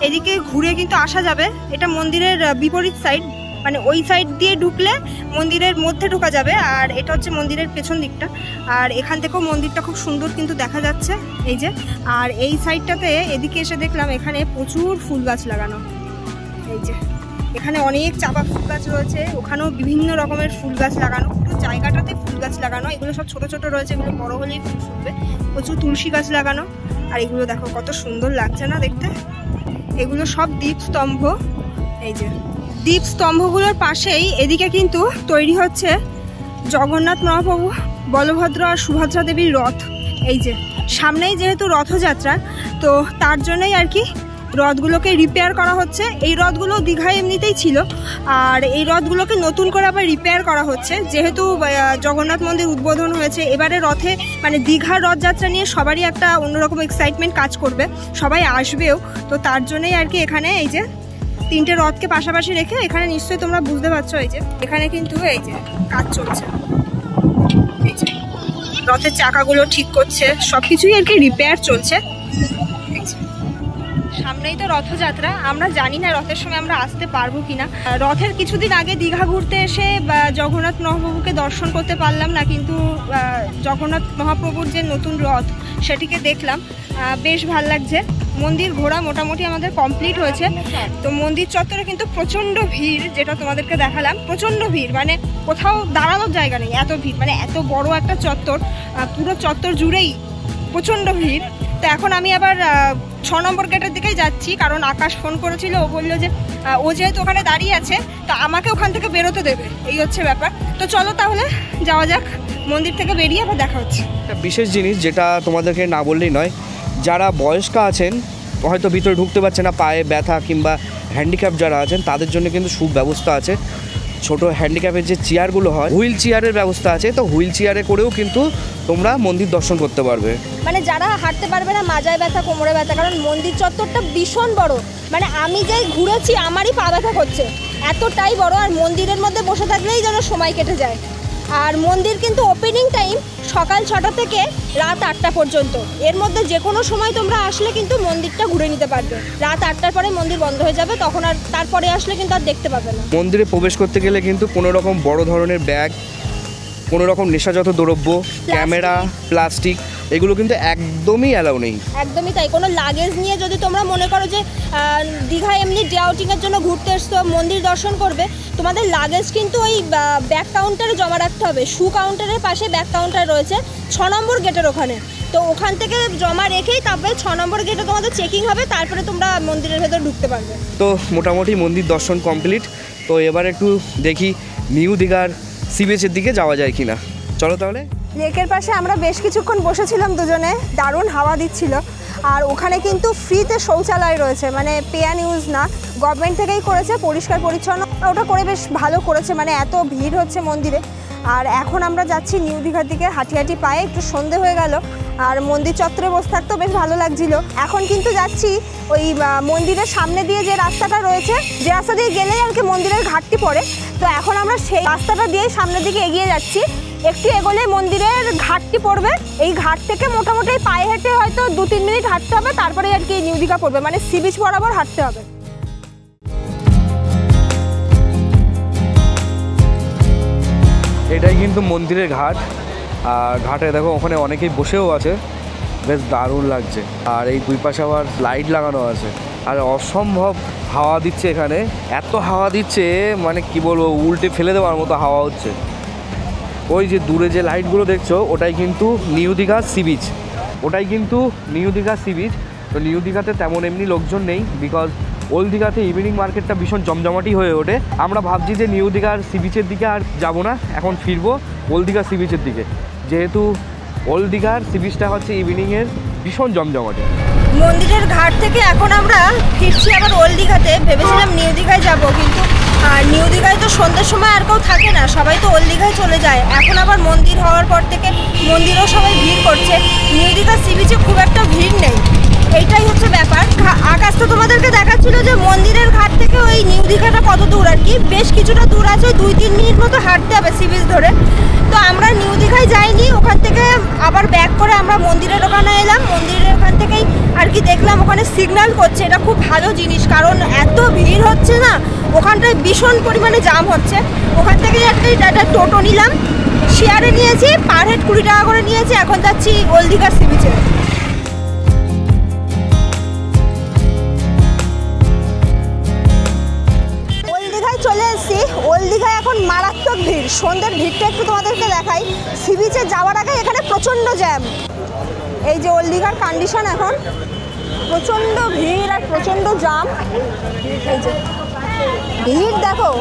এদিকে ঘুরে কিন্তু আসা যাবে। এটা মন্দিরের বিপরীত সাইড, মানে ওই সাইড দিয়ে ঢুকলে মন্দিরের মধ্যে ঢোকা যাবে, আর এটা হচ্ছে মন্দিরের পেছন দিকটা। আর এখান থেকেও মন্দিরটা খুব সুন্দর কিন্তু দেখা যাচ্ছে, এই যে। আর এই সাইডটাতে এদিকে এসে দেখলাম এখানে প্রচুর ফুল গাছ লাগানো, এই যে এখানে অনেক চাপা ফুল গাছ রয়েছে, ওখানেও বিভিন্ন রকমের ফুল গাছ লাগানো, পুরো জায়গাটাতে ফুল গাছ লাগানো। এগুলো সব ছোট ছোট রয়েছে, এগুলো বড় হলেই ফুল ফুটবে। প্রচুর তুলসী গাছ লাগানো, আর এগুলো দেখো কত সুন্দর লাগছে না দেখতে। এগুলো সব দীপস্তম্ভ, এই যে দীপস্তম্ভগুলোর পাশেই এদিকে কিন্তু তৈরি হচ্ছে জগন্নাথ মহাপ্রভু, বলভদ্র আর সুভদ্রা দেবীর রথ। এই যে সামনেই যেহেতু রথযাত্রা, তো তার জন্যই আর কি রথগুলোকে রিপেয়ার করা হচ্ছে। এই রথগুলো দীঘায় এমনিতেই ছিল, আর এই রথগুলোকে নতুন করে আবার রিপেয়ার করা হচ্ছে। যেহেতু জগন্নাথ মন্দির উদ্বোধন হয়েছে, এবারে রথে মানে দীঘার রথযাত্রা নিয়ে সবারই একটা অন্যরকম এক্সাইটমেন্ট কাজ করবে, সবাই আসবেও। তো তার জন্যই আর কি এখানে এই যে 3টে রথকে পাশাপাশি রেখে, এখানে নিশ্চয়ই তোমরা বুঝতে পারছো, এই যে এখানে কিন্তু এই যে কাজ চলছে, এই যে রথের চাকাগুলো ঠিক করছে, সবকিছুই আর কি রিপেয়ার চলছে। সামনেই তো রথযাত্রা, আমরা জানি না রথের সময় আমরা আসতে পারবো কিনা। রথের কিছুদিন আগে দীঘা ঘুরতে এসে জগন্নাথ মহাপ্রভুকে দর্শন করতে পারলাম না, কিন্তু জগন্নাথ মহাপ্রভুর যে নতুন রথ সেটিকে দেখলাম, বেশ ভাল লাগছে। মন্দির ঘোরা মোটামুটি আমাদের কমপ্লিট হয়েছে। তো মন্দির চত্বরে কিন্তু প্রচণ্ড ভিড়, যেটা তোমাদেরকে দেখালাম, প্রচণ্ড ভিড়, মানে কোথাও দাঁড়ানোর জায়গা নেই, এত ভিড়। মানে এত বড় একটা চত্বর, পুরো চত্বর জুড়েই প্রচণ্ড ভিড়। তো এখন আমি আবার 6 নম্বর গেটের দিকেই যাচ্ছি, কারণ আকাশ ফোন করেছিল, ও বললো যে ও যেহেতু ওখানে দাঁড়িয়ে আছে, তো আমাকে ওখান থেকে বেরোতে দেবে, এই হচ্ছে ব্যাপার। তো চলো তাহলে যাওয়া যাক, মন্দির থেকে বেরিয়ে আবার দেখা হচ্ছে। একটা বিশেষ জিনিস যেটা তোমাদেরকে না বললেই নয়, যারা বয়স্ক আছেন, হয়তো ভিতরে ঢুকতে পারছে না, পায়ে ব্যথা কিংবা হ্যান্ডিক্যাপ যারা আছেন, তাদের জন্য কিন্তু সুব্যবস্থা আছে। ছোট হ্যান্ডিক্যাপের যে চেয়ারগুলো হয়, হুইল চেয়ারের ব্যবস্থা আছে। তো হুইল চেয়ারে করেও কিন্তু তোমরা মন্দির দর্শন করতে পারবে। মানে যারা হাঁটতে পারবে না, মাজায় ব্যথা, কোমরে ব্যথা, কারণ মন্দির চত্বরটা ভীষণ বড়, মানে আমি যেই ঘুরেছি আমারই পা ব্যথা করছে, এতটাই বড়। আর মন্দিরের মধ্যে বসে থাকলেই যেন সময় কেটে যায়। আর মন্দির কিন্তু ওপেনিং টাইম সকাল 6টা থেকে রাত 8টা পর্যন্ত। এর মধ্যে যে কোনো সময় তোমরা আসলে কিন্তু মন্দিরটা ঘুরে নিতে পারবে। রাত 8টার পরে মন্দির বন্ধ হয়ে যাবে, তখন আর তারপরে আসলে কিন্তু আর দেখতে পাবে না। মন্দিরে প্রবেশ করতে গেলে কিন্তু কোনো রকম বড় ধরনের ব্যাগ, কোনো রকম নেশাজাত দ্রব্য, ক্যামেরা, প্লাস্টিক এগুলো কিন্তু একদমই অ্যালাউ নেই। একদমই তাই। কোনো লাগেজ নিয়ে যদি তোমরা মনে করো যে দীঘায় এমনি ডে আউটিংয়ের জন্য ঘুরতে এসছো, মন্দির দর্শন করবে, তোমাদের লাগেজ কিন্তু ওই ব্যাক কাউন্টারে জমা রাখতে হবে। শু কাউন্টারের পাশে ব্যাক কাউন্টার রয়েছে 6 নম্বর গেটের ওখানে। তো ওখান থেকে জমা রেখেই তারপরে 6 নম্বর গেটে তোমাদের চেকিং হবে, তারপরে তোমরা মন্দিরের ভেতর ঢুকতে পারবে। তো মোটামুটি মন্দির দর্শন কমপ্লিট। তো এবার একটু দেখি নিউ দীঘার সি বিচের দিকে যাওয়া যায় কিনা। চলো তাহলে। লেকের পাশে আমরা বেশ কিছুক্ষণ বসেছিলাম দুজনে, দারুণ হাওয়া দিচ্ছিল। আর ওখানে কিন্তু ফ্রিতে শৌচালয় রয়েছে, মানে পে অ্যান্ড ইউজ না, গভর্নমেন্ট থেকেই করেছে, পরিষ্কার পরিচ্ছন্ন। ওটা করে বেশ ভালো করেছে, মানে এত ভিড় হচ্ছে মন্দিরে। আর এখন আমরা যাচ্ছি নিউ দীঘার দিকে হাঁটি হাঁটি পায়ে, একটু সন্ধে হয়ে গেল। আর মন্দির চত্বরে বসে থাকতেও বেশ ভালো লাগছিল। এখন কিন্তু যাচ্ছি ওই মন্দিরের সামনে দিয়ে যে রাস্তাটা রয়েছে, যে রাস্তা দিয়ে গেলেই আর কি মন্দিরের ঘাটটি পড়ে। তো এখন আমরা সেই রাস্তাটা দিয়েই সামনের দিকে এগিয়ে যাচ্ছি। একটু এগোলে মন্দিরের ঘাটটি পড়বে। এই ঘাট থেকে মোটামুটি পায়ে হেঁটে হয়তো 2-3 মিনিট হাঁটতে হবে, তারপরে আর কি নিউ দীঘা পড়বে, মানে সি বিচ বরাবর হাঁটতে হবে। এটাই কিন্তু মন্দিরের ঘাট। আর ঘাটে দেখো ওখানে অনেকেই বসেও আছে, বেশ দারুণ লাগছে। আর এই দুই পাশে আবার লাইট লাগানো আছে। আর অসম্ভব হাওয়া দিচ্ছে এখানে, এত হাওয়া দিচ্ছে মানে কি বলবো, উল্টে ফেলে দেওয়ার মতো হাওয়া হচ্ছে। ওই যে দূরে যে লাইটগুলো দেখছো ওটাই কিন্তু নিউ দীঘা সি বিচ, ওটাই কিন্তু নিউ দীঘা সি বিচ। তো নিউ দীঘাতে তেমন এমনি লোকজন নেই, বিকজ ওল্ড দীঘাতে ইভিনিং মার্কেটটা ভীষণ জমজমাটি হয়ে ওঠে। আমরা ভাবছি যে নিউ দীঘার সি বিচের দিকে আর যাবো না, এখন ফিরবো ওল্ড দীঘা সি বিচের দিকে, যেহেতু ওল্ড দীঘার সি বিচটা হচ্ছে ইভিনিংয়ের ভীষণ জমজমাটি। মন্দিরের ঘাট থেকে এখন আমরা ফিরছি আবার ওল্ড দীঘাতে। ভেবেছিলাম নিউ দীঘায় যাব, কিন্তু নিউ দীঘায় তো সন্ধ্যের সময় আর কেউ থাকে না, সবাই তো ওল্ড দীঘায় চলে যায়। এখন আবার মন্দির হওয়ার পর থেকে মন্দিরেও সবাই ভিড় করছে, নিউ দীঘা সি বিচে খুব একটা ভিড় নেই। এইটাই হচ্ছে ব্যাপার। আকাশ তো তোমাদেরকে দেখাচ্ছিল যে মন্দিরের ঘাট থেকে ওই নিউ দীঘাটা কত দূর, আর কি বেশ কিছুটা দূর আছে, 2-3 মিনিট মতো হাঁটতে হবে সি বিচ ধরে। তো আমরা নিউ দীঘায় যাইনি, ওখান থেকে আবার ব্যাক করে আমরা মন্দিরের ওখানে এলাম। মন্দিরের ওখান থেকেই আর কি দেখলাম ওখানে সিগন্যাল করছে, এটা খুব ভালো জিনিস, কারণ এত ভিড় হচ্ছে না, ওখানটায় ভীষণ পরিমাণে জাম হচ্ছে। ওখান থেকে একটা টোটো নিলাম, শেয়ারে নিয়েছি, পার হেড 20 টাকা করে নিয়েছি। এখন যাচ্ছি ওল্ড দীঘা সি বিচে। চলে এসেছি ওল্ড দীঘায়, এখন মারাত্মক ভিড়। সন্ধ্যের ভিড়টা একটু তোমাদেরকে দেখাই। সি বিচে যাওয়ার আগে এখানে প্রচণ্ড জ্যাম। এই যে ওল্ড দীঘার কন্ডিশন, এখন প্রচণ্ড ভিড় আর প্রচণ্ড জাম। এই যে ভিড় দেখো,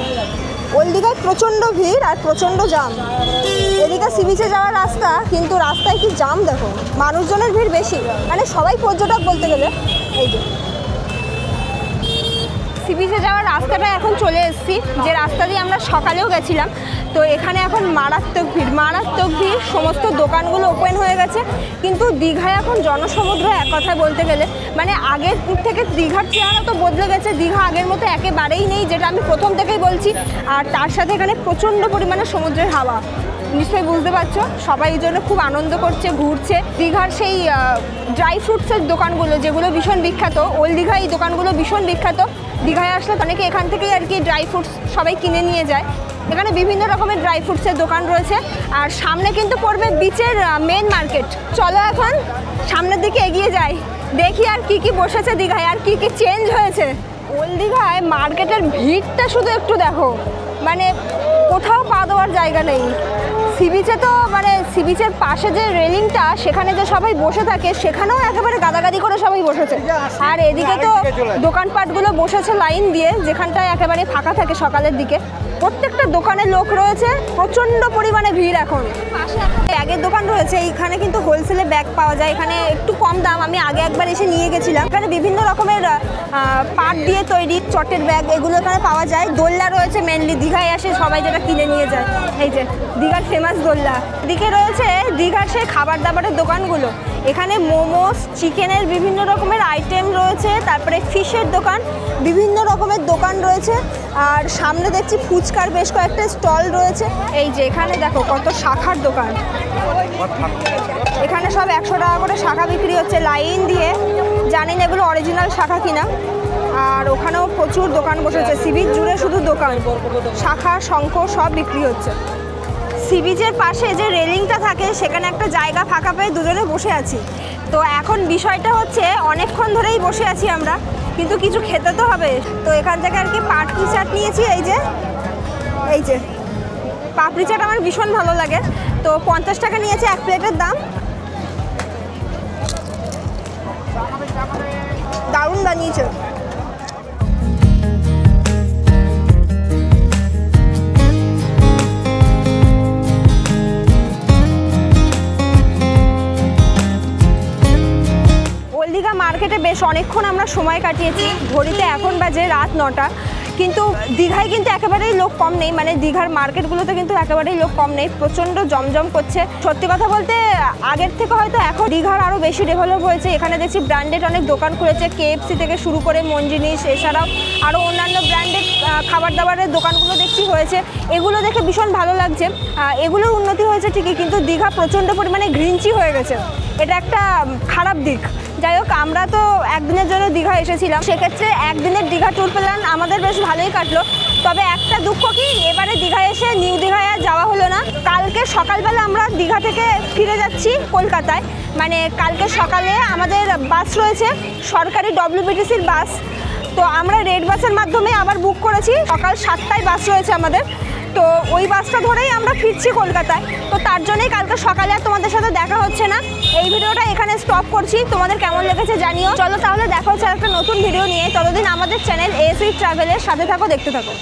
ওল্ড দীঘায় প্রচণ্ড ভিড় আর প্রচণ্ড জাম। এদিকে সি বিচে যাওয়ার রাস্তা, কিন্তু রাস্তায় কি জাম দেখো, মানুষজনের ভিড় বেশি, মানে সবাই পর্যটক বলতে গেলে। এই যে সি বিচে যাওয়ার রাস্তাটা এখন চলে এসেছি, যে রাস্তা দিয়ে আমরা সকালেও গেছিলাম। তো এখানে এখন মারাত্মক ভিড়, মারাত্মক ভিড়। সমস্ত দোকানগুলো ওপেন হয়ে গেছে, কিন্তু দীঘায় এখন জনসমুদ্র এক কথায় বলতে গেলে, মানে আগের থেকে দীঘার চেহারা তো বদলে গেছে। দীঘা আগের মতো একেবারেই নেই, যেটা আমি প্রথম থেকেই বলছি। আর তার সাথে এখানে প্রচণ্ড পরিমাণে সমুদ্রের হাওয়া, নিশ্চয়ই বুঝতে পারছো। সবাই এই জন্য খুব আনন্দ করছে, ঘুরছে। দীঘার সেই ড্রাই ফ্রুটসের দোকানগুলো যেগুলো ভীষণ বিখ্যাত, ওল্ড দীঘায় এই দোকানগুলো ভীষণ বিখ্যাত। দীঘায় আসলে অনেকে এখান থেকেই আর কি ড্রাই ফ্রুটস সবাই কিনে নিয়ে যায়। এখানে বিভিন্ন রকমের ড্রাই ফ্রুটসের দোকান রয়েছে। আর সামনে কিন্তু পড়বে বিচের মেন মার্কেট। চলো এখন সামনের দিকে এগিয়ে যাই, দেখি আর কি কি বসেছে দীঘায়, আর কি কি চেঞ্জ হয়েছে। ওল্ড দীঘায় মার্কেটের ভিড়টা শুধু একটু দেখো, মানে কোথাও পা দেওয়ার জায়গা নেই। সি বিচে তো মানে সি বিচের পাশে যে রেলিংটা, সেখানে যে সবাই বসে থাকে, সেখানেও একেবারে গাদাগাদি করে সবাই বসেছে। আর এদিকে তো দোকানপাটগুলো বসেছে লাইন দিয়ে, যেখানটায় একেবারে ফাঁকা থাকে সকালের দিকে। প্রত্যেকটা দোকানে লোক রয়েছে, প্রচণ্ড পরিমাণে ভিড়। এখন পাশে ব্যাগের দোকান রয়েছে, এইখানে কিন্তু হোলসেলে ব্যাগ পাওয়া যায়, এখানে একটু কম দাম। আমি আগে একবার এসে নিয়ে গেছিলাম। এখানে বিভিন্ন রকমের পাট দিয়ে তৈরি চটের ব্যাগ, এগুলো এখানে পাওয়া যায়। দোলনা রয়েছে, মেনলি দীঘায় আসে সবাই যেটা কিনে নিয়ে যায়। এই যে দীঘার ফেমাস দোলনা। এদিকে রয়েছে দীঘার সেই খাবার দাবারের দোকানগুলো, এখানে মোমোস, চিকেনের বিভিন্ন রকমের আইটেম রয়েছে। রয়েছে, তারপরে ফিশের দোকান, বিভিন্ন রকমের দোকান রয়েছে। আর সামনে দেখছি ফুচকার বেশ কয়েকটা স্টল রয়েছে। এই যে এখানে দেখো কত শাখার দোকান, এখানে সব 100 টাকা করে শাখা বিক্রি হচ্ছে লাইন দিয়ে। জানি না এগুলো অরিজিনাল শাখা কিনা। আর ওখানেও প্রচুর দোকান বসেছে, সি বিচ জুড়ে শুধু দোকান, শাখা শঙ্খ সব বিক্রি হচ্ছে। সি বিচের পাশে যে রেলিংটা থাকে সেখানে একটা জায়গা ফাঁকা পেয়ে দুজনে বসে আছি। তো এখন বিষয়টা হচ্ছে অনেকক্ষণ ধরেই বসে আছি আমরা, কিন্তু কিছু খেতে তো হবে। তো এখান থেকে আর কি পাপড়ি চাট নিয়েছি। এই যে পাপড়ি চাট আমার ভীষণ ভালো লাগে। তো 50 টাকা নিয়েছে এক প্লেটের দাম। দারুণ বানিয়েছে। ওল্ড দীঘা মার্কেটে বেশ অনেকক্ষণ আমরা সময় কাটিয়েছি। ঘড়িতে এখন বাজে রাত 9টা, কিন্তু দীঘায় কিন্তু একেবারেই লোক কম নেই, মানে দীঘার মার্কেটগুলোতে কিন্তু একেবারেই লোক কম নেই, প্রচণ্ড জমজম করছে। সত্যি কথা বলতে আগের থেকে হয়তো এখন দীঘার আরও বেশি ডেভেলপ হয়েছে। এখানে দেখছি ব্র্যান্ডেড অনেক দোকান খুলেছে, KFC থেকে শুরু করে মন জিনিস, এছাড়াও আরও অন্যান্য ব্র্যান্ডেড খাবার দাবারের দোকানগুলো দেখছি হয়েছে। এগুলো দেখে ভীষণ ভালো লাগছে। এগুলোর উন্নতি হয়েছে ঠিকই, কিন্তু দীঘা প্রচণ্ড পরিমাণে গ্রিনচি হয়ে গেছে, এটা একটা খারাপ দিক। যাই হোক, আমরা তো একদিনের জন্য দীঘা এসেছিলাম, সেক্ষেত্রে একদিনের দীঘা ট্যুর প্ল্যান আমাদের বেশ ভালোই কাটলো। তবে একটা দুঃখ কি, এবারে দীঘায় এসে নিউ দীঘায় আর যাওয়া হলো না। কালকে সকালবেলা আমরা দীঘা থেকে ফিরে যাচ্ছি কলকাতায়, মানে কালকে সকালে আমাদের বাস রয়েছে, সরকারি WBTCর বাস। তো আমরা রেড বাসের মাধ্যমে আবার বুক করেছি, সকাল 7টায় বাস রয়েছে আমাদের। তো ওই বাসটা ধরেই আমরা ফিরছি কলকাতায়। তো তার জন্যই কালকে সকালে আর তোমাদের সাথে দেখা হচ্ছে না। এই ভিডিওটা এখানে স্টপ করছি। তোমাদের কেমন লেগেছে জানিও। চলো তাহলে দেখা হচ্ছে একটা নতুন ভিডিও নিয়ে। ততদিন আমাদের চ্যানেল ASV ট্রাভেলের সাথে থাকো, দেখতে থাকো।